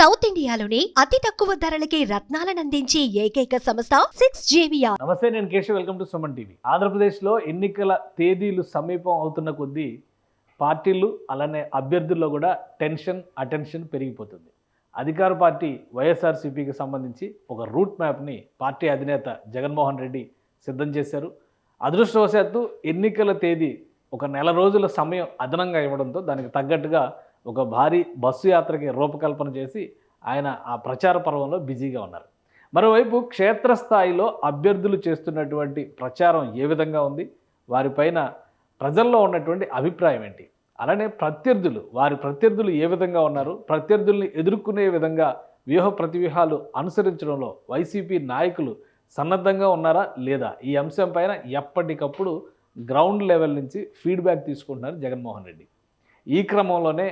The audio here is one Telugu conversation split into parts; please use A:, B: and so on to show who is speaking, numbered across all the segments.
A: సౌత్ ఇండియాలోనే అతి తక్కువ ధరలకి రత్నాలనందించే ఏకైక సంస్థ 6JVR.
B: నమస్తే, నేను Keshav. Welcome to Suman TV. ఆంధ్రప్రదేశ్లో ఎన్నికల తేదీలు సమీపం అవుతున్న కొద్దీ పార్టీలు అలానే అభ్యర్థుల్లో కూడా అటెన్షన్ పెరిగిపోతుంది. అధికార పార్టీ వైఎస్ఆర్సీపీకి సంబంధించి ఒక రూట్ మ్యాప్ని పార్టీ అధినేత జగన్మోహన్ రెడ్డి సిద్ధం చేశారు. అదృష్టవశాత్తు ఎన్నికల తేదీ ఒక నెల రోజుల సమయం అదనంగా ఇవ్వడంతో దానికి తగ్గట్టుగా ఒక భారీ బస్సు యాత్రకి రూపకల్పన చేసి ఆయన ఆ ప్రచార పర్వంలో బిజీగా ఉన్నారు. మరోవైపు క్షేత్రస్థాయిలో అభ్యర్థులు చేస్తున్నటువంటి ప్రచారం ఏ విధంగా ఉంది, వారిపైన ప్రజల్లో ఉన్నటువంటి అభిప్రాయం ఏంటి, అలానే వారి ప్రత్యర్థులు ఏ విధంగా ఉన్నారు, ప్రత్యర్థుల్ని ఎదుర్కొనే విధంగా వ్యూహ ప్రతివ్యూహాలు అనుసరించడంలో వైసీపీ నాయకులు సన్నద్ధంగా ఉన్నారా లేదా, ఈ అంశం పైన ఎప్పటికప్పుడు గ్రౌండ్ లెవెల్ నుంచి ఫీడ్బ్యాక్ తీసుకుంటున్నారు జగన్మోహన్ రెడ్డి. ఈ క్రమంలోనే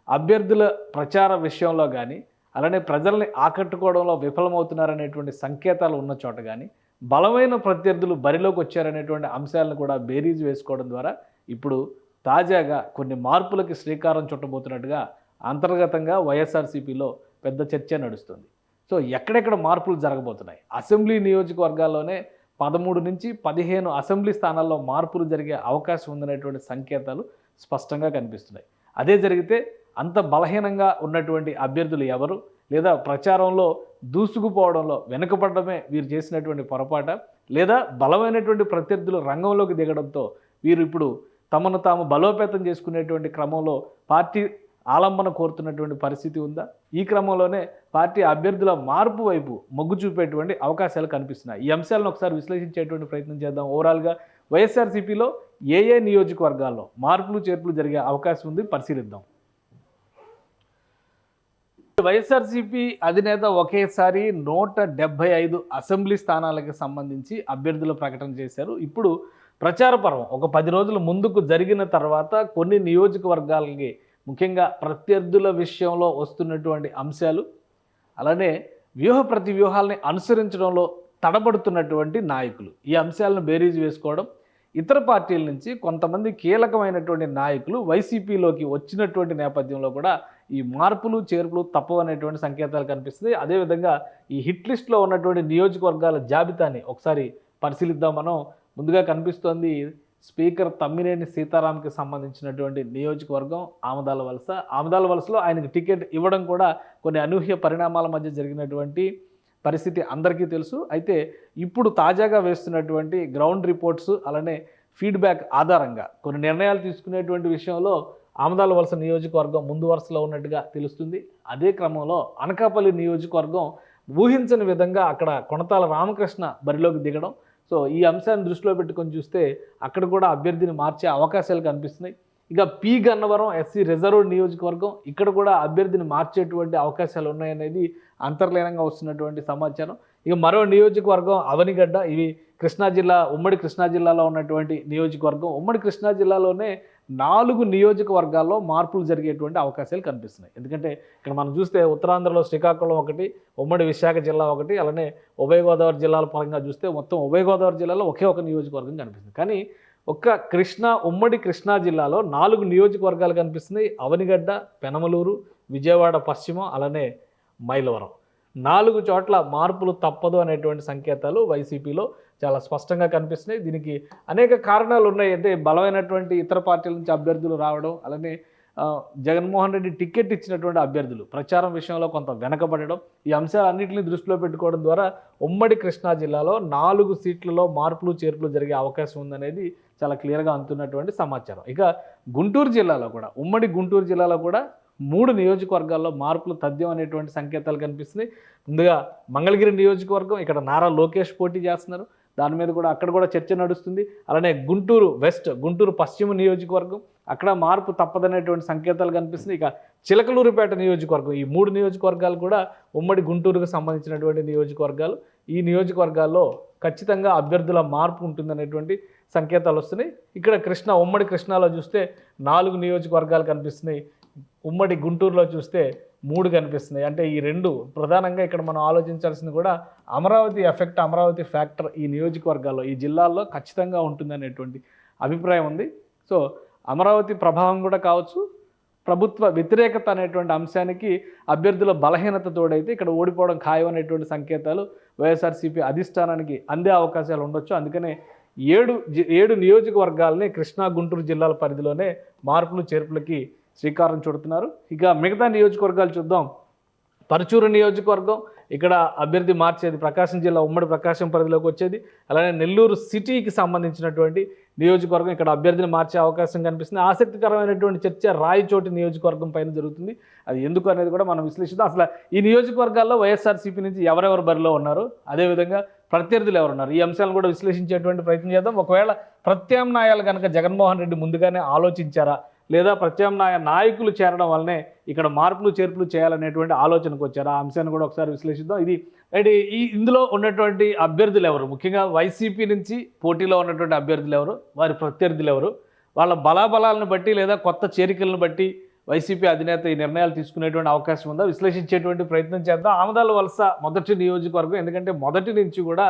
B: అభ్యర్థుల ప్రచార విషయంలో కానీ అలానే ప్రజల్ని ఆకట్టుకోవడంలో విఫలమవుతున్నారనేటువంటి సంకేతాలు ఉన్న చోట కానీ బలమైన ప్రత్యర్థులు బరిలోకి వచ్చారనేటువంటి అంశాలను కూడా బేరీజు వేసుకోవడం ద్వారా ఇప్పుడు తాజాగా కొన్ని మార్పులకి శ్రీకారం చుట్టబోతున్నట్టుగా అంతర్గతంగా వైఎస్ఆర్సీపీలో పెద్ద చర్చ నడుస్తుంది. సో ఎక్కడెక్కడ మార్పులు జరగబోతున్నాయి, అసెంబ్లీ నియోజకవర్గాల్లోనే 13 నుంచి 15 అసెంబ్లీ స్థానాల్లో మార్పులు జరిగే అవకాశం ఉందనేటువంటి సంకేతాలు స్పష్టంగా కనిపిస్తున్నాయి. అదే జరిగితే అంత బలహీనంగా ఉన్నటువంటి అభ్యర్థులు ఎవరు, లేదా ప్రచారంలో దూసుకుపోవడంలో వెనుకపడడమే వీరు చేసినటువంటి పొరపాట, లేదా బలమైనటువంటి ప్రత్యర్థులు రంగంలోకి దిగడంతో వీరు ఇప్పుడు తమను తాము బలోపేతం చేసుకునేటువంటి క్రమంలో పార్టీ ఆలంబన కోరుతున్నటువంటి పరిస్థితి ఉందా? ఈ క్రమంలోనే పార్టీ అభ్యర్థుల మార్పు వైపు మొగ్గు చూపేటువంటి అవకాశాలు కనిపిస్తున్నాయి. ఈ అంశాలను ఒకసారి విశ్లేషించేటువంటి ప్రయత్నం చేద్దాం. ఓవరాల్గా వైఎస్ఆర్సీపీలో ఏ నియోజకవర్గాల్లో మార్పులు చేర్పులు జరిగే అవకాశం ఉంది పరిశీలిద్దాం. వైఎస్ఆర్సీపీ అధినేత ఒకేసారి 175 అసెంబ్లీ స్థానాలకు సంబంధించి అభ్యర్థుల ప్రకటన చేశారు. ఇప్పుడు ప్రచార పర్వం ఒక 10 రోజుల ముందుకు జరిగిన తర్వాత కొన్ని నియోజకవర్గాలకి ముఖ్యంగా ప్రత్యర్థుల విషయంలో వస్తున్నటువంటి అంశాలు, అలానే వ్యూహ ప్రతివ్యూహాలని అనుసరించడంలో తడబడుతున్నటువంటి నాయకులు, ఈ అంశాలను బేరీజు వేసుకోవడం, ఇతర పార్టీల నుంచి కొంతమంది కీలకమైనటువంటి నాయకులు వైసీపీలోకి వచ్చినటువంటి నేపథ్యంలో కూడా ఈ మార్పులు చేర్పులు తప్పవనేటువంటి సంకేతాలు కనిపిస్తుంది. అదేవిధంగా ఈ హిట్ లిస్ట్లో ఉన్నటువంటి నియోజకవర్గాల జాబితాని ఒకసారి పరిశీలిద్దాం. మనం ముందుగా కనిపిస్తోంది స్పీకర్ తమ్మినేని సీతారాంకి సంబంధించినటువంటి నియోజకవర్గం ఆమదాల వలసలో ఆయనకి టికెట్ ఇవ్వడం కూడా కొన్ని అనూహ్య పరిణామాల మధ్య జరిగినటువంటి పరిస్థితి అందరికీ తెలుసు. అయితే ఇప్పుడు తాజాగా వేస్తున్నటువంటి గ్రౌండ్ రిపోర్ట్స్ అలానే ఫీడ్బ్యాక్ ఆధారంగా కొన్ని నిర్ణయాలు తీసుకునేటువంటి విషయంలో ఆమదాల వలస నియోజకవర్గం ముందు వరుసలో ఉన్నట్టుగా తెలుస్తుంది. అదే క్రమంలో అనకాపల్లి నియోజకవర్గం ఊహించని విధంగా అక్కడ కొనతాల రామకృష్ణ బరిలోకి దిగడం, సో ఈ అంశాన్ని దృష్టిలో పెట్టుకొని చూస్తే అక్కడ కూడా అభ్యర్థిని మార్చే అవకాశాలు కనిపిస్తున్నాయి. ఇక పి గన్నవరం ఎస్సీ రిజర్వ్డ్ నియోజకవర్గం, ఇక్కడ కూడా అభ్యర్థిని మార్చేటువంటి అవకాశాలు ఉన్నాయనేది అంతర్లీనంగా వస్తున్నటువంటి సమాచారం. ఇక మరో నియోజకవర్గం అవనిగడ్డ, ఇవి ఉమ్మడి కృష్ణా జిల్లాలో ఉన్నటువంటి నియోజకవర్గం. ఉమ్మడి కృష్ణా జిల్లాలోనే 4 నియోజకవర్గాల్లో మార్పులు జరిగేటువంటి అవకాశాలు కనిపిస్తున్నాయి. ఎందుకంటే ఇక్కడ మనం చూస్తే ఉత్తరాంధ్రలో శ్రీకాకుళం ఒకటి, ఉమ్మడి విశాఖ జిల్లా ఒకటి, అలానే ఉభయ గోదావరి జిల్లాల పరంగా చూస్తే మొత్తం ఉభయ గోదావరి జిల్లాలో ఒకే ఒక నియోజకవర్గం కనిపిస్తుంది. కానీ ఉమ్మడి కృష్ణా జిల్లాలో 4 నియోజకవర్గాలు కనిపిస్తున్నాయి. అవనిగడ్డ, పెనమలూరు, విజయవాడ పశ్చిమం, అలానే మైలవరం. 4 చోట్ల మార్పులు తప్పదు అనేటువంటి సంకేతాలు వైసీపీలో చాలా స్పష్టంగా కనిపిస్తున్నాయి. దీనికి అనేక కారణాలు ఉన్నాయి. అంటే బలమైనటువంటి ఇతర పార్టీల నుంచి అభ్యర్థులు రావడం, అలానే జగన్మోహన్ రెడ్డి టికెట్ ఇచ్చినటువంటి అభ్యర్థులు ప్రచారం విషయంలో కొంత వెనకబడడం, ఈ అంశాలన్నింటినీ దృష్టిలో పెట్టుకోవడం ద్వారా ఉమ్మడి కృష్ణా జిల్లాలో 4 సీట్లలో మార్పులు చేర్పులు జరిగే అవకాశం ఉందనేది చాలా క్లియర్గా అందుతున్నటువంటి సమాచారం. ఇక ఉమ్మడి గుంటూరు జిల్లాలో కూడా 3 నియోజకవర్గాల్లో మార్పులు తథ్యం అనేటువంటి సంకేతాలు కనిపిస్తున్నాయి. ముందుగా మంగళగిరి నియోజకవర్గం, ఇక్కడ నారా లోకేష్ పోటీ చేస్తున్నారు, దాని మీద కూడా అక్కడ కూడా చర్చ నడుస్తుంది. అలానే గుంటూరు పశ్చిమ నియోజకవర్గం, అక్కడ మార్పు తప్పదనేటువంటి సంకేతాలు కనిపిస్తుంది. ఇక చిలకలూరుపేట నియోజకవర్గం, ఈ 3 నియోజకవర్గాలు కూడా ఉమ్మడి గుంటూరుకు సంబంధించినటువంటి నియోజకవర్గాలు. ఈ నియోజకవర్గాల్లో ఖచ్చితంగా అభ్యర్థుల మార్పు ఉంటుందనేటువంటి సంకేతాలు వస్తున్నాయి. ఇక్కడ ఉమ్మడి కృష్ణాలో చూస్తే 4 నియోజకవర్గాలు కనిపిస్తున్నాయి, ఉమ్మడి గుంటూరులో చూస్తే 3 కనిపిస్తున్నాయి. అంటే ఈ 2 ప్రధానంగా ఇక్కడ మనం ఆలోచించాల్సింది కూడా అమరావతి ఫ్యాక్టర్ ఈ నియోజకవర్గాల్లో, ఈ జిల్లాల్లో ఖచ్చితంగా ఉంటుందనేటువంటి అభిప్రాయం ఉంది. సో అమరావతి ప్రభావం కూడా కావచ్చు, ప్రభుత్వ వ్యతిరేకత అనేటువంటి అంశానికి అభ్యర్థుల బలహీనత తోడైతే ఇక్కడ ఓడిపోవడం ఖాయం అనేటువంటి సంకేతాలు వైఎస్ఆర్సీపీ అధిష్టానానికి అందే అవకాశాలు ఉండొచ్చు. అందుకనే 7 నియోజకవర్గాలని కృష్ణా గుంటూరు జిల్లాల పరిధిలోనే మార్పులు చేర్పులకి శ్రీకారం చుడుతున్నారు. ఇక మిగతా నియోజకవర్గాలు చూద్దాం. పరుచూరు నియోజకవర్గం ఇక్కడ అభ్యర్థి మార్చేది ప్రకాశం జిల్లా ఉమ్మడి ప్రకాశం పరిధిలోకి వచ్చేది. అలానే నెల్లూరు సిటీకి సంబంధించినటువంటి నియోజకవర్గం ఇక్కడ అభ్యర్థిని మార్చే అవకాశం కనిపిస్తుంది. ఆసక్తికరమైనటువంటి చర్చ రాయచోటి నియోజకవర్గం పైన జరుగుతుంది. అది ఎందుకు అనేది కూడా మనం విశ్లేషిద్దాం. అసలు ఈ నియోజకవర్గాల్లో వైఎస్ఆర్సీపీ నుంచి ఎవరెవరు బరిలో ఉన్నారు, అదేవిధంగా ప్రత్యర్థులు ఎవరున్నారు, ఈ అంశాలను కూడా విశ్లేషించేటువంటి ప్రయత్నం చేద్దాం. ఒకవేళ ప్రత్యామ్నాయాలు కనుక జగన్మోహన్ రెడ్డి ముందుగానే ఆలోచించారా, లేదా ప్రత్యామ్నాయ నాయకులు చేరడం వల్లనే ఇక్కడ మార్పులు చేర్పులు చేయాలనేటువంటి ఆలోచనకు వచ్చారు. ఆ అంశాన్ని కూడా ఒకసారి విశ్లేషిద్దాం. ఇందులో ఉన్నటువంటి అభ్యర్థులు ఎవరు, ముఖ్యంగా వైసీపీ నుంచి పోటీలో ఉన్నటువంటి అభ్యర్థులు ఎవరు, వారి ప్రత్యర్థులు ఎవరు, వాళ్ళ బలాబలాలను బట్టి లేదా కొత్త చేరికలను బట్టి వైసీపీ అధినేత ఈ నిర్ణయాలు తీసుకునేటువంటి అవకాశం ఉందా, విశ్లేషించేటువంటి ప్రయత్నం చేద్దాం. ఆమదాల వలస మొదటి నియోజకవర్గం, ఎందుకంటే మొదటి నుంచి కూడా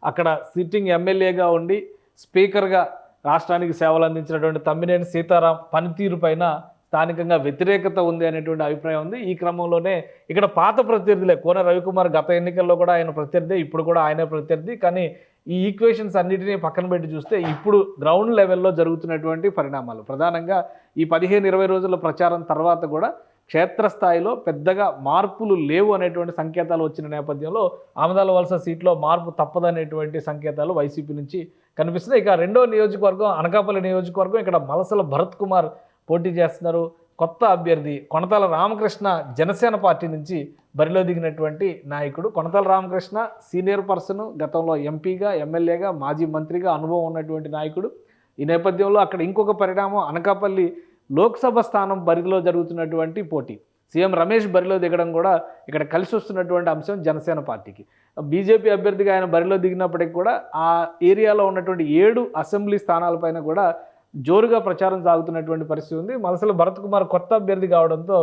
B: అక్కడ సిట్టింగ్ ఎమ్మెల్యేగా ఉండి స్పీకర్గా రాష్ట్రానికి సేవలు అందించినటువంటి తమ్మినేని సీతారాం పనితీరు పైన స్థానికంగా వ్యతిరేకత ఉంది అనేటువంటి అభిప్రాయం ఉంది. ఈ క్రమంలోనే ఇక్కడ పాత ప్రత్యర్థులే, కోన రవికుమార్ గత ఎన్నికల్లో కూడా ఆయన ప్రత్యర్థి, ఇప్పుడు కూడా ఆయనే ప్రత్యర్థి. కానీ ఈ ఈక్వేషన్స్ అన్నిటినీ పక్కన పెట్టి చూస్తే ఇప్పుడు గ్రౌండ్ లెవెల్లో జరుగుతున్నటువంటి పరిణామాలు, ప్రధానంగా ఈ 15-20 రోజుల ప్రచారం తర్వాత కూడా క్షేత్రస్థాయిలో పెద్దగా మార్పులు లేవు అనేటువంటి సంకేతాలు వచ్చిన నేపథ్యంలో ఆమదాల వలస సీట్లో మార్పు తప్పదనేటువంటి సంకేతాలు వైసీపీ నుంచి కనిపిస్తున్నాయి. ఇక రెండో నియోజకవర్గం అనకాపల్లి నియోజకవర్గం. ఇక్కడ మలసల భరత్ కుమార్ పోటీ చేస్తున్నారు. కొత్త అభ్యర్థి కొనతాల రామకృష్ణ జనసేన పార్టీ నుంచి బరిలో దిగినటువంటి నాయకుడు. కొనతాల రామకృష్ణ సీనియర్ పర్సన్, గతంలో ఎంపీగా, ఎమ్మెల్యేగా, మాజీ మంత్రిగా అనుభవం ఉన్నటువంటి నాయకుడు. ఈ నేపథ్యంలో అక్కడ ఇంకొక పరిణామం, అనకాపల్లి లోక్సభ స్థానం బరిలో జరుగుతున్నటువంటి పోటీ, సీఎం రమేష్ బరిలో దిగడం కూడా ఇక్కడ కలిసి వస్తున్నటువంటి అంశం జనసేన పార్టీకి. బీజేపీ అభ్యర్థిగా ఆయన బరిలో దిగినప్పటికీ కూడా ఆ ఏరియాలో ఉన్నటువంటి 7 అసెంబ్లీ స్థానాలపైన కూడా జోరుగా ప్రచారం సాగుతున్నటువంటి పరిస్థితి ఉంది. మలసల భరత్ కుమార్ కొత్త అభ్యర్థి కావడంతో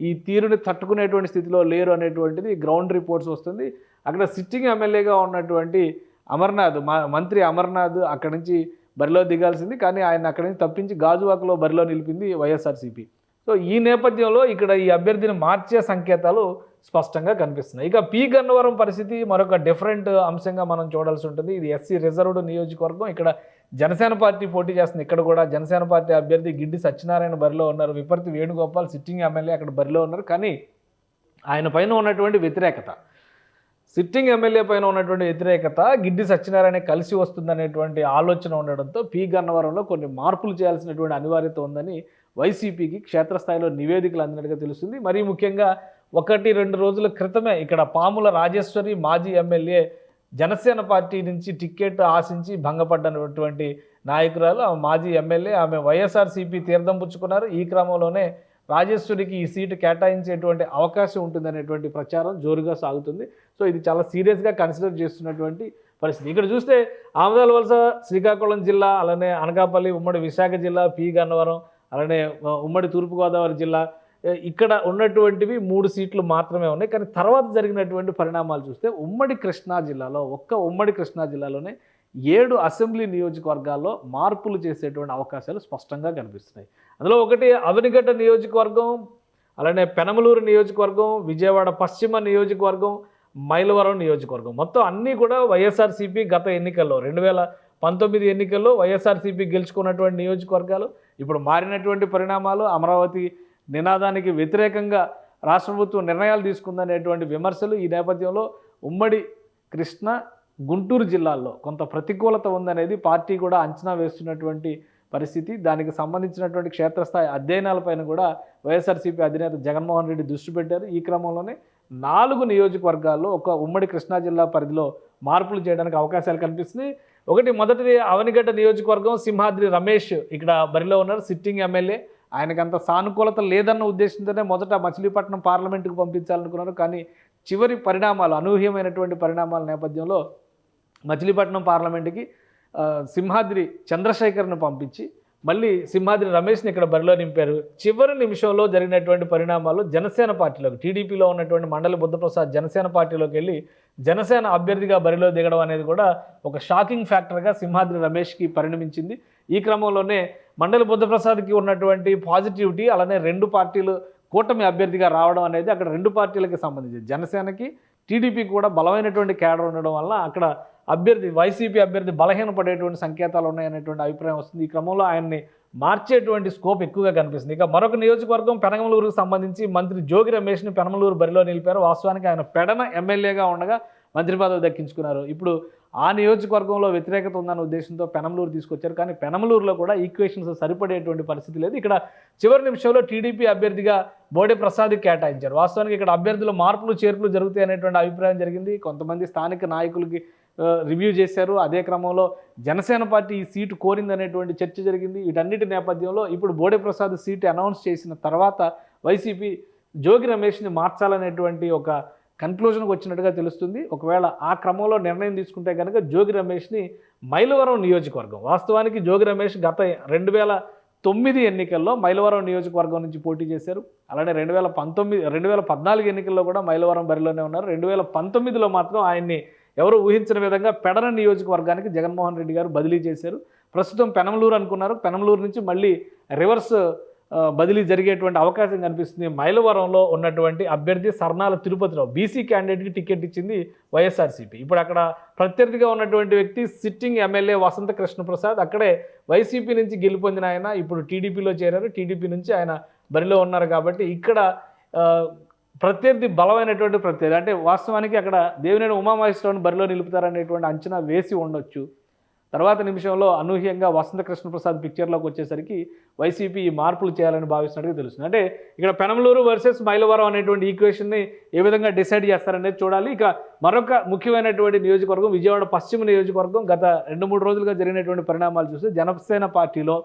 B: ఈ తీరుని తట్టుకునేటువంటి స్థితిలో లేరు అనేటువంటిది గ్రౌండ్ రిపోర్ట్స్ వస్తుంది. అక్కడ సిట్టింగ్ ఎమ్మెల్యేగా ఉన్నటువంటి అమర్నాథ్, మంత్రి అమర్నాథ్ అక్కడి నుంచి బరిలో దిగాల్సింది, కానీ ఆయన అక్కడి నుంచి తప్పించి గాజువాకలో బరిలో నిలిపింది వైఎస్ఆర్సీపీ. సో ఈ నేపథ్యంలో ఇక్కడ ఈ అభ్యర్థిని మార్చే సంకేతాలు స్పష్టంగా కనిపిస్తున్నాయి. ఇక పి గన్నవరం పరిస్థితి మరొక డిఫరెంట్ అంశంగా మనం చూడాల్సి ఉంటుంది. ఇది ఎస్సీ రిజర్వ్డ్ నియోజకవర్గం. ఇక్కడ జనసేన పార్టీ పోటీ చేస్తుంది. ఇక్కడ కూడా జనసేన పార్టీ అభ్యర్థి గిడ్డి సత్యనారాయణ బరిలో ఉన్నారు. విపర్తి వేణుగోపాల్ సిట్టింగ్ ఎమ్మెల్యే అక్కడ బరిలో ఉన్నారు. కానీ ఆయన పైన ఉన్నటువంటి వ్యతిరేకత, సిట్టింగ్ ఎమ్మెల్యే పైన ఉన్నటువంటి వ్యతిరేకత గిడ్డి సత్యనారాయణ కలిసి వస్తుందనేటువంటి ఆలోచన ఉండడంతో పి గన్నవరంలో కొన్ని మార్పులు చేయాల్సినటువంటి అనివార్యత ఉందని వైసీపీకి క్షేత్రస్థాయిలో నివేదికలు అందినట్టుగా తెలుస్తుంది. మరీ ముఖ్యంగా 1-2 రోజుల క్రితమే ఇక్కడ పాముల రాజేశ్వరి మాజీ ఎమ్మెల్యే జనసేన పార్టీ నుంచి టికెట్ ఆశించి భంగపడ్డటువంటి నాయకురాలు, మాజీ ఎమ్మెల్యే, ఆమె వైఎస్ఆర్సీపీ తీర్థం పుచ్చుకున్నారు. ఈ క్రమంలోనే రాజేశ్వరికి ఈ సీటు కేటాయించేటువంటి అవకాశం ఉంటుందనేటువంటి ప్రచారం జోరుగా సాగుతుంది. సో ఇది చాలా సీరియస్గా కన్సిడర్ చేస్తున్నటువంటి పరిస్థితి. ఇక్కడ చూస్తే ఆమదాల వలస శ్రీకాకుళం జిల్లా, అలానే అనకాపల్లి, ఉమ్మడి విశాఖ జిల్లా, పి గన్నవరం, అలానే ఉమ్మడి తూర్పుగోదావరి జిల్లా, ఇక్కడ ఉన్నటువంటివి 3 సీట్లు మాత్రమే ఉన్నాయి. కానీ తర్వాత జరిగినటువంటి పరిణామాలు చూస్తే ఉమ్మడి కృష్ణా జిల్లాలోనే 7 అసెంబ్లీ నియోజకవర్గాల్లో మార్పులు చేసేటువంటి అవకాశాలు స్పష్టంగా కనిపిస్తున్నాయి. అందులో ఒకటి అవనిగడ్డ నియోజకవర్గం, అలానే పెనమలూరు నియోజకవర్గం, విజయవాడ పశ్చిమ నియోజకవర్గం, మైలవరం నియోజకవర్గం. మొత్తం అన్నీ కూడా వైఎస్ఆర్సీపీ గత ఎన్నికల్లో 2019 ఎన్నికల్లో వైఎస్ఆర్సీపీ గెలుచుకున్నటువంటి నియోజకవర్గాలు. ఇప్పుడు మారినటువంటి పరిణామాలు, అమరావతి నినాదానికి వ్యతిరేకంగా రాష్ట్ర ప్రభుత్వం నిర్ణయాలు తీసుకుందనేటువంటి విమర్శలు. ఈ నేపథ్యంలో ఉమ్మడి కృష్ణా, గుంటూరు జిల్లాల్లో కొంత ప్రతికూలత ఉందనేది పార్టీ కూడా అంచనా వేస్తున్నటువంటి పరిస్థితి. దానికి సంబంధించినటువంటి క్షేత్రస్థాయి అధ్యయనాలపైన కూడా వైఎస్ఆర్సీపీ అధినేత జగన్మోహన్ రెడ్డి దృష్టి పెట్టారు. ఈ క్రమంలోనే 4 నియోజకవర్గాల్లో ఒక ఉమ్మడి కృష్ణా జిల్లా పరిధిలో మార్పులు చేయడానికి అవకాశాలు కనిపిస్తున్నాయి. మొదటిది అవనిగడ్డ నియోజకవర్గం, సింహాద్రి రమేష్ ఇక్కడ బరిలో ఉన్నారు, సిట్టింగ్ ఎమ్మెల్యే. ఆయనకంత సానుకూలత లేదన్న ఉద్దేశంతోనే మొదట మచిలీపట్నం పార్లమెంటుకు పంపించాలనుకున్నారు. కానీ చివరి పరిణామాలు, అనూహ్యమైనటువంటి పరిణామాల నేపథ్యంలో మచిలీపట్నం పార్లమెంటుకి సింహాద్రి చంద్రశేఖర్ను పంపించి మళ్ళీ సింహాద్రి రమేష్ని ఇక్కడ బరిలో నింపారు. చివరి నిమిషంలో జరిగినటువంటి పరిణామాలు జనసేన పార్టీలోకి, టీడీపీలో ఉన్నటువంటి మండలి బుద్ధప్రసాద్ జనసేన పార్టీలోకి వెళ్ళి జనసేన అభ్యర్థిగా బరిలో దిగడం అనేది కూడా ఒక షాకింగ్ ఫ్యాక్టర్గా సింహాద్రి రమేష్కి పరిణమించింది. ఈ క్రమంలోనే మండలి బుద్ధప్రసాద్కి ఉన్నటువంటి పాజిటివిటీ, అలానే రెండు పార్టీలు కూటమి అభ్యర్థిగా రావడం అనేది అక్కడ రెండు పార్టీలకి సంబంధించి జనసేనకి టీడీపీకి కూడా బలమైనటువంటి క్యాడర్ ఉండడం వల్ల అక్కడ అభ్యర్థి వైసీపీ అభ్యర్థి బలహీనపడేటువంటి సంకేతాలు ఉన్నాయనేటువంటి అభిప్రాయం వస్తుంది. ఈ క్రమంలో ఆయన్ని మార్చేటువంటి స్కోప్ ఎక్కువగా కనిపిస్తుంది. ఇక మరొక నియోజకవర్గం పెనమలూరుకు సంబంధించి మంత్రి జోగి రమేష్ని పెనమలూరు బరిలో నిలిపారు. వాస్తవానికి ఆయన పెడన ఎమ్మెల్యేగా ఉండగా మంత్రి పదవి దక్కించుకున్నారు. ఇప్పుడు ఆ నియోజకవర్గంలో వ్యతిరేకత ఉందన్న ఉద్దేశంతో పెనమలూరు తీసుకొచ్చారు. కానీ పెనమలూరులో కూడా ఈక్వేషన్స్ సరిపడేటువంటి పరిస్థితి లేదు. ఇక్కడ చివరి నిమిషంలో టీడీపీ అభ్యర్థిగా బోడే ప్రసాద్ కేటాయించారు. వాస్తవానికి ఇక్కడ అభ్యర్థుల మార్పులు చేర్పులు జరుగుతాయి అనేటువంటి అభిప్రాయం జరిగింది. కొంతమంది స్థానిక నాయకులకి రివ్యూ చేశారు. అదే క్రమంలో జనసేన పార్టీ ఈ సీటు కోరిందనేటువంటి చర్చ జరిగింది. వీటన్నిటి నేపథ్యంలో ఇప్పుడు బోడే ప్రసాద్ సీటు అనౌన్స్ చేసిన తర్వాత వైసీపీ జోగి రమేష్ని మార్చాలనేటువంటి ఒక కన్క్లూజన్కి వచ్చినట్టుగా తెలుస్తుంది. ఒకవేళ ఆ క్రమంలో నిర్ణయం తీసుకుంటే కనుక జోగి రమేష్ని మైలవరం నియోజకవర్గం, వాస్తవానికి జోగి రమేష్ గత 2009 ఎన్నికల్లో మైలవరం నియోజకవర్గం నుంచి పోటీ చేశారు. అలానే 2014 ఎన్నికల్లో కూడా మైలవరం బరిలోనే ఉన్నారు. 2019లో మాత్రం ఆయన్ని ఎవరు ఊహించిన విధంగా పెడన నియోజకవర్గానికి జగన్మోహన్ రెడ్డి గారు బదిలీ చేశారు. ప్రస్తుతం పెనమలూరు అనుకున్నారు. పెనమలూరు నుంచి మళ్ళీ రివర్స్ బదిలీ జరిగేటువంటి అవకాశం కనిపిస్తుంది. మైలవరంలో ఉన్నటువంటి అభ్యర్థి సర్నాల తిరుపతిరావు బీసీ క్యాండిడేట్కి టికెట్ ఇచ్చింది వైఎస్ఆర్సీపీ. ఇప్పుడు అక్కడ ప్రత్యర్థిగా ఉన్నటువంటి వ్యక్తి సిట్టింగ్ ఎమ్మెల్యే వసంత కృష్ణప్రసాద్, అక్కడే వైసీపీ నుంచి గెలుపొందిన ఆయన ఇప్పుడు టీడీపీలో చేరారు. టీడీపీ నుంచి ఆయన బరిలో ఉన్నారు. కాబట్టి ఇక్కడ ప్రత్యర్థి బలమైనటువంటి ప్రత్యర్థి, అంటే వాస్తవానికి అక్కడ దేవినేని ఉమామహేశ్వరరావుని బరిలో నిలుపుతారనేటువంటి అంచనా వేసి ఉండొచ్చు. తర్వాత నిమిషంలో అనూహ్యంగా వసంత కృష్ణప్రసాద్ పిక్చర్లోకి వచ్చేసరికి వైసీపీ ఈ మార్పులు చేయాలని భావిస్తున్నట్టుగా తెలుస్తుంది. అంటే ఇక్కడ పెనమలూరు వర్సెస్ మైలవరం అనేటువంటి ఈక్వేషన్ని ఏ విధంగా డిసైడ్ చేస్తారనేది చూడాలి. ఇక మరొక ముఖ్యమైనటువంటి నియోజకవర్గం విజయవాడ పశ్చిమ నియోజకవర్గం. గత 2-3 రోజులుగా జరిగినటువంటి పరిణామాలు చూస్తే జనసేన పార్టీలో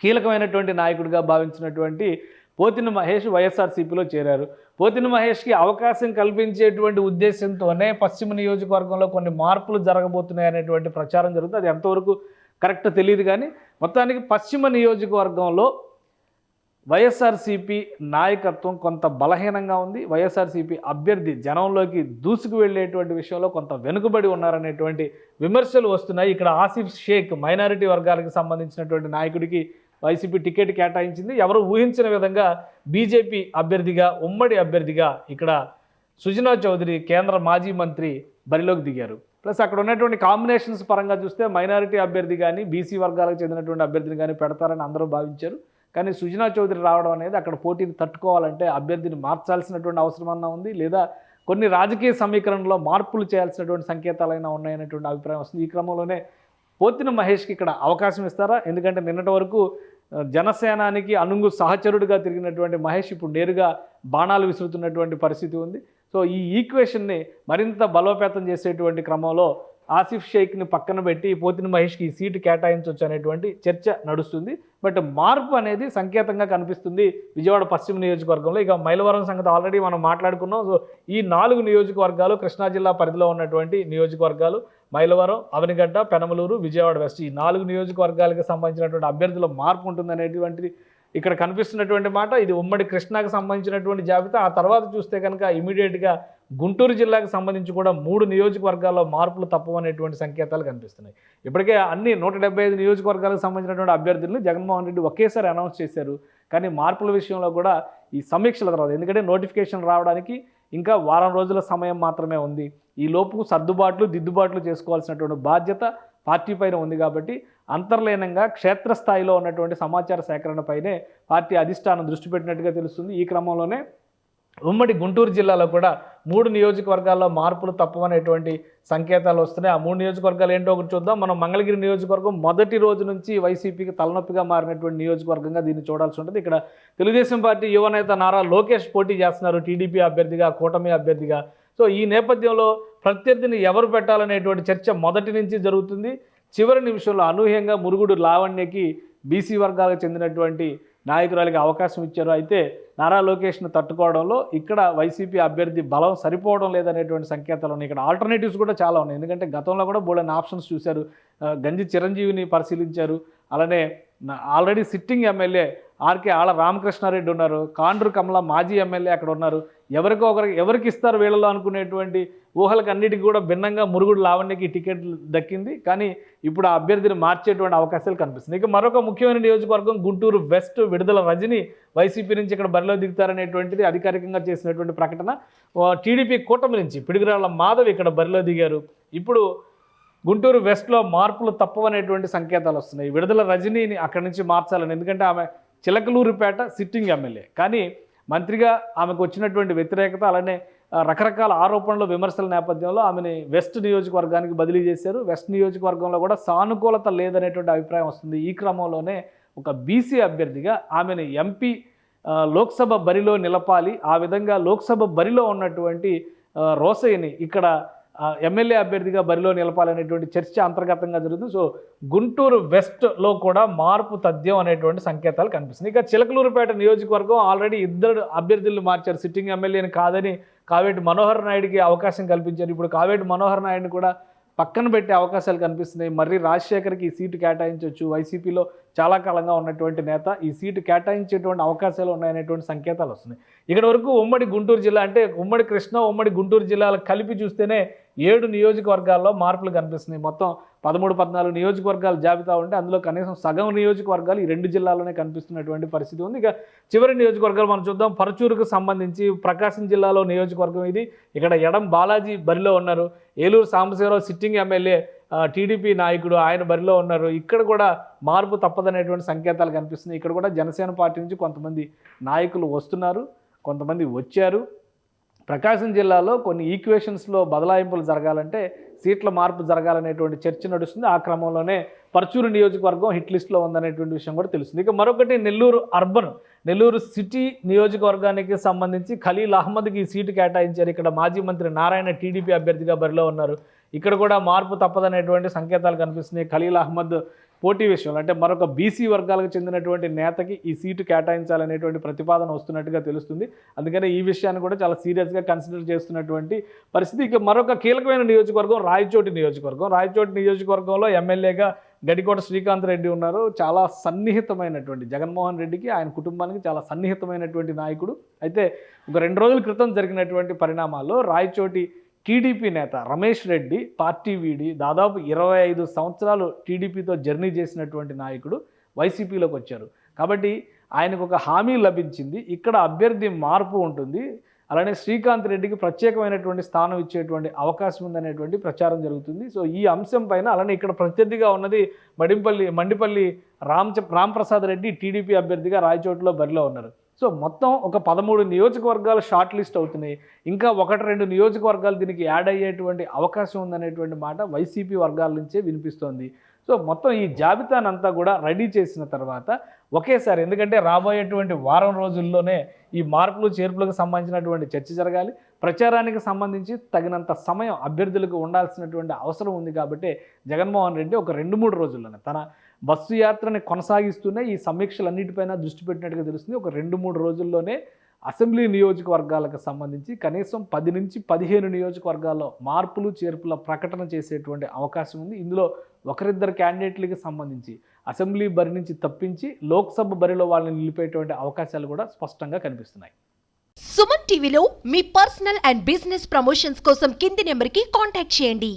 B: కీలకమైనటువంటి నాయకుడిగా భావించినటువంటి పోతిన మహేష్ వైఎస్ఆర్సీపీలో చేరారు. పోతిన మహేష్కి అవకాశం కల్పించేటువంటి ఉద్దేశంతోనే పశ్చిమ నియోజకవర్గంలో కొన్ని మార్పులు జరగబోతున్నాయి అనేటువంటి ప్రచారం జరుగుతుంది. అది ఎంతవరకు కరెక్ట్ తెలియదు. కానీ మొత్తానికి పశ్చిమ నియోజకవర్గంలో వైఎస్ఆర్సీపీ నాయకత్వం కొంత బలహీనంగా ఉంది. వైఎస్ఆర్సీపీ అభ్యర్థి జనంలోకి దూసుకు వెళ్ళేటువంటి విషయంలో కొంత వెనుకబడి ఉన్నారనేటువంటి విమర్శలు వస్తున్నాయి. ఇక్కడ ఆసిఫ్ షేక్ మైనారిటీ వర్గాలకు సంబంధించినటువంటి నాయకుడికి వైసీపీ టికెట్ కేటాయించింది. ఎవరు ఊహించిన విధంగా బీజేపీ అభ్యర్థిగా, ఉమ్మడి అభ్యర్థిగా ఇక్కడ సుజనా చౌదరి కేంద్ర మాజీ మంత్రి బరిలోకి దిగారు. ప్లస్ అక్కడ ఉన్నటువంటి కాంబినేషన్స్ పరంగా చూస్తే మైనారిటీ అభ్యర్థి కానీ బీసీ వర్గాలకు చెందినటువంటి అభ్యర్థిని కానీ పెడతారని అందరూ భావించారు. కానీ సుజనా చౌదరి రావడం అనేది అక్కడ పోటీని తట్టుకోవాలంటే అభ్యర్థిని మార్చాల్సినటువంటి అవసరమన్నా ఉంది, లేదా కొన్ని రాజకీయ సమీకరణలో మార్పులు చేయాల్సినటువంటి సంకేతాలైనా ఉన్నాయనేటువంటి అభిప్రాయం వస్తుంది. ఈ క్రమంలోనే పోతిన మహేష్కి ఇక్కడ అవకాశం ఇస్తారా? ఎందుకంటే నిన్నటి వరకు జనసేనానికి అనుంగు సహచరుడిగా తిరిగినటువంటి మహేష్ ఇప్పుడు నేరుగా బాణాలు విసురుతున్నటువంటి పరిస్థితి ఉంది. సో ఈ ఈక్వేషన్ని మరింత బలోపేతం చేసేటువంటి క్రమంలో ఆసిఫ్ షేక్ని పక్కన పెట్టి పోతిన మహేష్కి ఈ సీటు కేటాయించవచ్చు అనేటువంటి చర్చ నడుస్తుంది. బట్ మార్పు అనేది సంకేతంగా కనిపిస్తుంది విజయవాడ పశ్చిమ నియోజకవర్గంలో. ఇక మైలవరం సంగతి ఆల్రెడీ మనం మాట్లాడుకున్నాం. సో ఈ 4 నియోజకవర్గాలు కృష్ణా జిల్లా పరిధిలో ఉన్నటువంటి నియోజకవర్గాలు మైలవరం, అవనిగడ్డ, పెనమలూరు, విజయవాడ వెస్ట్, ఈ 4 నియోజకవర్గాలకు సంబంధించినటువంటి అభ్యర్థుల మార్పు ఉంటుందనేటువంటిది ఇక్కడ కనిపిస్తున్నటువంటి మాట. ఇది ఉమ్మడి కృష్ణాకు సంబంధించినటువంటి జాబితా. ఆ తర్వాత చూస్తే కనుక ఇమీడియట్గా గుంటూరు జిల్లాకు సంబంధించి కూడా 3 నియోజకవర్గాల్లో మార్పులు తప్పవనేటువంటి సంకేతాలు కనిపిస్తున్నాయి. ఇప్పటికే అన్ని 175 నియోజకవర్గాలకు సంబంధించినటువంటి అభ్యర్థులను జగన్మోహన్ రెడ్డి ఒకేసారి అనౌన్స్ చేశారు. కానీ మార్పుల విషయంలో కూడా ఈ సమీక్షల తర్వాత, ఎందుకంటే నోటిఫికేషన్ రావడానికి ఇంకా వారం రోజుల సమయం మాత్రమే ఉంది. ఈ లోపు సర్దుబాట్లు దిద్దుబాట్లు చేసుకోవాల్సినటువంటి బాధ్యత పార్టీ పైన ఉంది. కాబట్టి అంతర్లీనంగా క్షేత్రస్థాయిలో ఉన్నటువంటి సమాచార సేకరణపైనే పార్టీ అధిష్టానం దృష్టి పెట్టినట్టుగా తెలుస్తుంది. ఈ క్రమంలోనే ఉమ్మడి గుంటూరు జిల్లాలో కూడా 3 నియోజకవర్గాల్లో మార్పులు తప్పవనేటువంటి సంకేతాలు వస్తున్నాయి. ఆ 3 నియోజకవర్గాలు ఏంటో ఒకటి చూద్దాం. మనం మంగళగిరి నియోజకవర్గం మొదటి రోజు నుంచి వైసీపీకి తలనొప్పిగా మారినటువంటి నియోజకవర్గంగా దీన్ని చూడాల్సి ఉంటుంది. ఇక్కడ తెలుగుదేశం పార్టీ యువనేత నారా లోకేష్ పోటీ చేస్తున్నారు టీడీపీ అభ్యర్థిగా, కూటమి అభ్యర్థిగా. సో ఈ నేపథ్యంలో ప్రత్యర్థిని ఎవరు పెట్టాలనేటువంటి చర్చ మొదటి నుంచి జరుగుతుంది. చివరి నిమిషంలో అనూహ్యంగా మురుగుడు లావణ్యకి బీసీ వర్గాలకు చెందినటువంటి నాయకురాలికి అవకాశం ఇచ్చారు. అయితే నారా లోకేష్ను తట్టుకోవడంలో ఇక్కడ వైసీపీ అభ్యర్థి బలం సరిపోవడం లేదనేటువంటి సంకేతాలు ఉన్నాయి. ఇక్కడ ఆల్టర్నేటివ్స్ కూడా చాలా ఉన్నాయి. ఎందుకంటే గతంలో కూడా బోలెని ఆప్షన్స్ చూశారు. గంజి చిరంజీవిని పరిశీలించారు. అలానే ఆల్రెడీ సిట్టింగ్ ఎమ్మెల్యే ఆర్కే ఆళ్ళ రామకృష్ణారెడ్డి ఉన్నారు, కాండ్రు కమల మాజీ ఎమ్మెల్యే అక్కడ ఉన్నారు. ఎవరికి ఇస్తారు వీళ్ళలో అనుకునేటువంటి ఊహలకు అన్నిటికీ కూడా భిన్నంగా మురుగుడు లావణ్యకి టికెట్ దక్కింది. కానీ ఇప్పుడు ఆ అభ్యర్థిని మార్చేటువంటి అవకాశాలు కనిపిస్తుంది. ఇక మరొక ముఖ్యమైన నియోజకవర్గం గుంటూరు వెస్ట్. విడుదల రజని వైసీపీ నుంచి ఇక్కడ బరిలో దిగుతారనేటువంటిది అధికారికంగా చేసినటువంటి ప్రకటన. టీడీపీ కూటమి నుంచి పిడుగురాళ్ల మాధవ్ ఇక్కడ బరిలో దిగారు. ఇప్పుడు గుంటూరు వెస్ట్లో మార్పులు తప్పవనేటువంటి సంకేతాలు వస్తున్నాయి. విడుదల రజనీని అక్కడి నుంచి మార్చాలని, ఎందుకంటే ఆమె చిలకలూరిపేట సిట్టింగ్ ఎమ్మెల్యే. కానీ మంత్రిగా ఆమెకు వచ్చినటువంటి వ్యతిరేకత, అలానే రకరకాల ఆరోపణలు విమర్శల నేపథ్యంలో ఆమెని వెస్ట్ నియోజకవర్గానికి బదిలీ చేశారు. వెస్ట్ నియోజకవర్గంలో కూడా సానుకూలత లేదనేటువంటి అభిప్రాయం వస్తుంది. ఈ క్రమంలోనే ఒక బీసీ అభ్యర్థిగా ఆమెను ఎంపీ లోక్సభ బరిలో నిలపాలి, ఆ విధంగా లోక్సభ బరిలో ఉన్నటువంటి రోసయ్యని ఇక్కడ ఎమ్మెల్యే అభ్యర్థిగా బరిలో నిలపాలనేటువంటి చర్చ అంతర్గతంగా జరుగుతుంది. సో గుంటూరు వెస్ట్లో కూడా మార్పు తథ్యం అనేటువంటి సంకేతాలు కనిపిస్తుంది. ఇక చిలకలూరుపేట నియోజకవర్గం ఆల్రెడీ 2 అభ్యర్థులు మార్చారు. సిట్టింగ్ ఎమ్మెల్యేని కాదని కావేటి మనోహర్ నాయుడికి అవకాశం కల్పించారు. ఇప్పుడు కావేటి మనోహర్ నాయుడిని కూడా పక్కన పెట్టే అవకాశాలు కనిపిస్తున్నాయి. మర్రి రాజశేఖర్కి ఈ సీటు కేటాయించవచ్చు. వైసీపీలో చాలా కాలంగా ఉన్నటువంటి నేత, ఈ సీటు కేటాయించేటువంటి అవకాశాలు ఉన్నాయనేటువంటి సంకేతాలు వస్తున్నాయి. ఇక్కడ వరకు ఉమ్మడి గుంటూరు జిల్లా అంటే ఉమ్మడి కృష్ణా, ఉమ్మడి గుంటూరు జిల్లాలు కలిపి చూస్తేనే 7 నియోజకవర్గాల్లో మార్పులు కనిపిస్తున్నాయి. మొత్తం 13-14 నియోజకవర్గాల జాబితా ఉంటే అందులో కనీసం సగం నియోజకవర్గాలు ఈ 2 జిల్లాల్లోనే కనిపిస్తున్నటువంటి పరిస్థితి ఉంది. ఇక చివరి నియోజకవర్గాలు మనం చూద్దాం. పరచూరుకు సంబంధించి ప్రకాశం జిల్లాలో నియోజకవర్గం ఇది. ఇక్కడ ఎడం బాలాజీ బరిలో ఉన్నారు. Eluru Sambasivarao sitting MLA, TDP నాయకుడు, ఆయన బరిలో ఉన్నారు. ఇక్కడ కూడా మార్పు తప్పదనేటువంటి సంకేతాలు కనిపిస్తున్నాయి. ఇక్కడ కూడా జనసేన పార్టీ నుంచి కొంతమంది నాయకులు వస్తున్నారు, కొంతమంది వచ్చారు. ప్రకాశం జిల్లాలో కొన్ని ఈక్వేషన్స్లో బదలాయింపులు జరగాలంటే సీట్ల మార్పు జరగాలనేటువంటి చర్చ నడుస్తుంది. ఆ క్రమంలోనే పర్చూరు నియోజకవర్గం హిట్ లిస్ట్లో ఉందనేటువంటి విషయం కూడా తెలుస్తుంది. ఇక మరొకటి నెల్లూరు అర్బన్, నెల్లూరు సిటీ నియోజకవర్గానికి సంబంధించి ఖలీల్ అహ్మద్కి ఈ సీటు కేటాయించారు. ఇక్కడ మాజీ మంత్రి నారాయణ టీడీపీ అభ్యర్థిగా బరిలో ఉన్నారు. ఇక్కడ కూడా మార్పు తప్పదనేటువంటి సంకేతాలు కనిపిస్తున్నాయి. ఖలీల్ అహ్మద్ పోటీ విషయంలో అంటే మరొక బీసీ వర్గాలకు చెందినటువంటి నేతకి ఈ సీటు కేటాయించాలనేటువంటి ప్రతిపాదన వస్తున్నట్టుగా తెలుస్తుంది. అందుకనే ఈ విషయాన్ని కూడా చాలా సీరియస్గా కన్సిడర్ చేస్తున్నటువంటి పరిస్థితి. ఇక మరొక కీలకమైన నియోజకవర్గం రాయచోటి నియోజకవర్గం. రాయచోటి నియోజకవర్గంలో ఎమ్మెల్యేగా గడికోట శ్రీకాంత్ రెడ్డి ఉన్నారు. చాలా సన్నిహితమైనటువంటి జగన్మోహన్ రెడ్డికి, ఆయన కుటుంబానికి చాలా సన్నిహితమైనటువంటి నాయకుడు. అయితే ఒక 2 రోజుల క్రితం జరిగినటువంటి పరిణామాల్లో రాయచోటి టీడీపీ నేత రమేష్ రెడ్డి పార్టీ వీడి దాదాపు 25 సంవత్సరాలు టీడీపీతో జర్నీ చేసినటువంటి నాయకుడు వైసీపీలోకి వచ్చారు. కాబట్టి ఆయనకు ఒక హామీ లభించింది, ఇక్కడ అభ్యర్థి మార్పు ఉంటుంది, అలానే శ్రీకాంత్ రెడ్డికి ప్రత్యేకమైనటువంటి స్థానం ఇచ్చేటువంటి అవకాశం ఉందనేటువంటి ప్రచారం జరుగుతుంది. సో ఈ అంశం పైన అలానే ఇక్కడ ప్రత్యర్థిగా ఉన్నది మండిపల్లి రాంప్రసాద్ రెడ్డి టీడీపీ అభ్యర్థిగా రాయచోటిలో బరిలో ఉన్నారు. సో మొత్తం ఒక 13 నియోజకవర్గాలు షార్ట్ లిస్ట్ అవుతున్నాయి. ఇంకా 1-2 నియోజకవర్గాలు దీనికి యాడ్ అయ్యేటువంటి అవకాశం ఉందనేటువంటి మాట వైసీపీ వర్గాల నుంచే వినిపిస్తోంది. సో మొత్తం ఈ జాబితానంతా కూడా రెడీ చేసిన తర్వాత ఒకేసారి, ఎందుకంటే రాబోయేటువంటి వారం రోజుల్లోనే ఈ మార్పులు చేర్పులకు సంబంధించినటువంటి చర్చ జరగాలి. ప్రచారానికి సంబంధించి తగినంత సమయం అభ్యర్థులకు ఉండాల్సినటువంటి అవసరం ఉంది. కాబట్టి జగన్మోహన్ రెడ్డి ఒక 2-3 రోజుల్లోనే తన బస్సు యాత్రని కొనసాగిస్తూనే ఈ సమీక్షలన్నిటిపైన దృష్టి పెట్టినట్టుగా తెలుస్తుంది. ఒక 2-3 రోజుల్లోనే అసెంబ్లీ నియోజకవర్గాలకు సంబంధించి కనీసం 10 నుంచి 15 నియోజకవర్గాల్లో మార్పులు చేర్పుల ప్రకటన చేసేటువంటి అవకాశం ఉంది. ఇందులో 1-2 క్యాండిడేట్లకి సంబంధించి అసెంబ్లీ బరి నుంచి తప్పించి లోక్సభ బరిలో వాళ్ళని నిలిపేటువంటి అవకాశాలు కూడా స్పష్టంగా కనిపిస్తున్నాయి.
A: సుమన్ టీవీలో మీ పర్సనల్ అండ్ బిజినెస్ ప్రమోషన్స్ కోసం కింది నెంబర్కి కాంటాక్ట్ చేయండి.